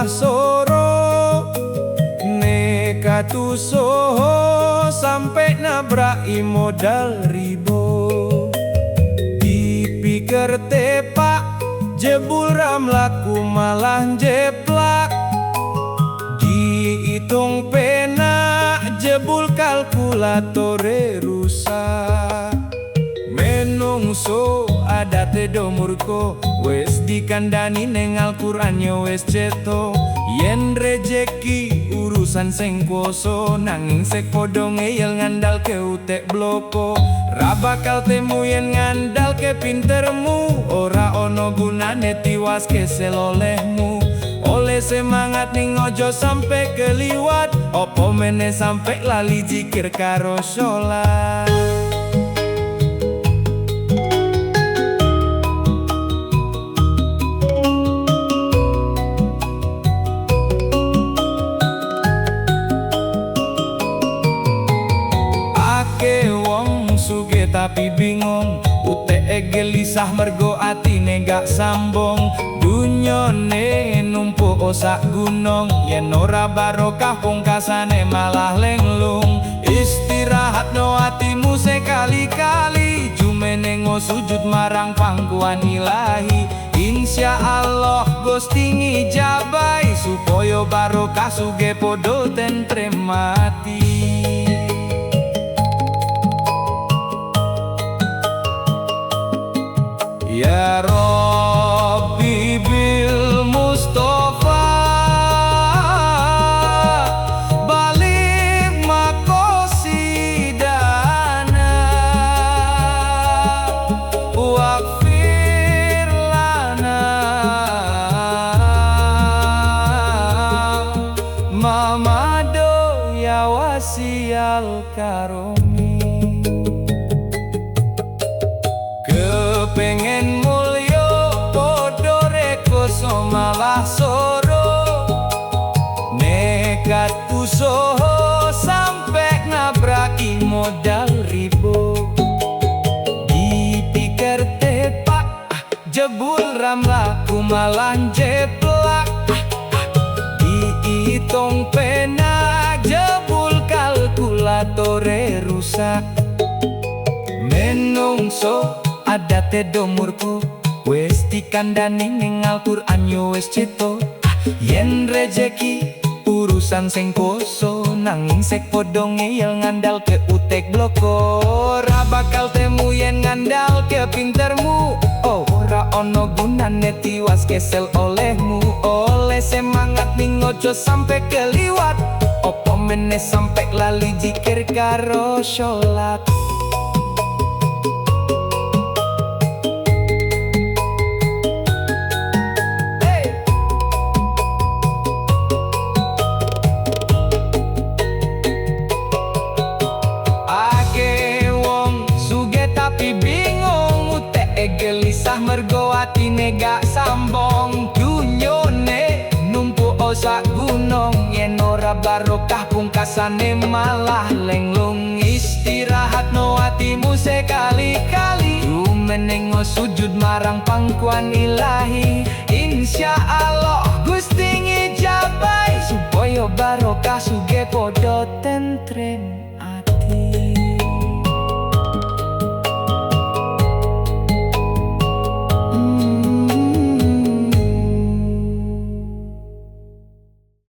malah soro. Nekat usaha sampai nabrak modal ribo. Dipikir tepak jebul ramlaku malah jeplak. Dihitung pena jebul kalkulatore rusak. Menungso adate domurko wes dikandani neng Al-Qur'an yo wes ceto. Yen rejeki urusan sing kuoso nanging sek podo ngeyel ngandal ke utek bloko. Ra bakal temu yen ngandal ke pintermu, ora ono gunane tiwas kesel olehmu. Oleh semangat ning ojo sampe keliwat, opo meneh sampe lali zikir karo sholat. Tapi bingung, utek gelisah mergo atine gak sambung. Dunyone numpuk osak gunung, yen ora barokah pungkasane malah lenglung. Istirahat no atimu sekali-kali, jumene sujud marang pangkuan ilahi. Insya Allah Gusti ngijabai, supaya barokah suge podo tentrem mati. Ya Rabbi bil Mustafa balik makosidana waghfir lana mamado ya wasial karomi. Kepengen mulya podo rekoso malah soro. Nekat usaha sampe nabraki modal ribo. Dipikir tepak jebul ramlaku malah jeplak. Dihitung pena jebul kalkulatore rusak. Menungso adate domurku wes dikandani ning Al-Qur'an yo wes ceto. Yen rejeki urusan sing kuoso nanging sek podo ngeyel ngandal ke utek bloko. Ora bakal temu yen ngandal ke pintermu, oh ora ono gunane tiwas kesel olehmu. Oleh semangat ning ojo sampe keliwat, opo meneh sampe lali zikir karo sholat. Gelisah mergo atine gak sambung. Dunyone numpuk osak gunung, yen ora barokah pungkasane malah lenglung. Istirahat no atimu sekali-kali, jumeneng sujud marang pangkuan ilahi. Insya Allah Gusti ngijabai, supaya barokah suge podo tentrem.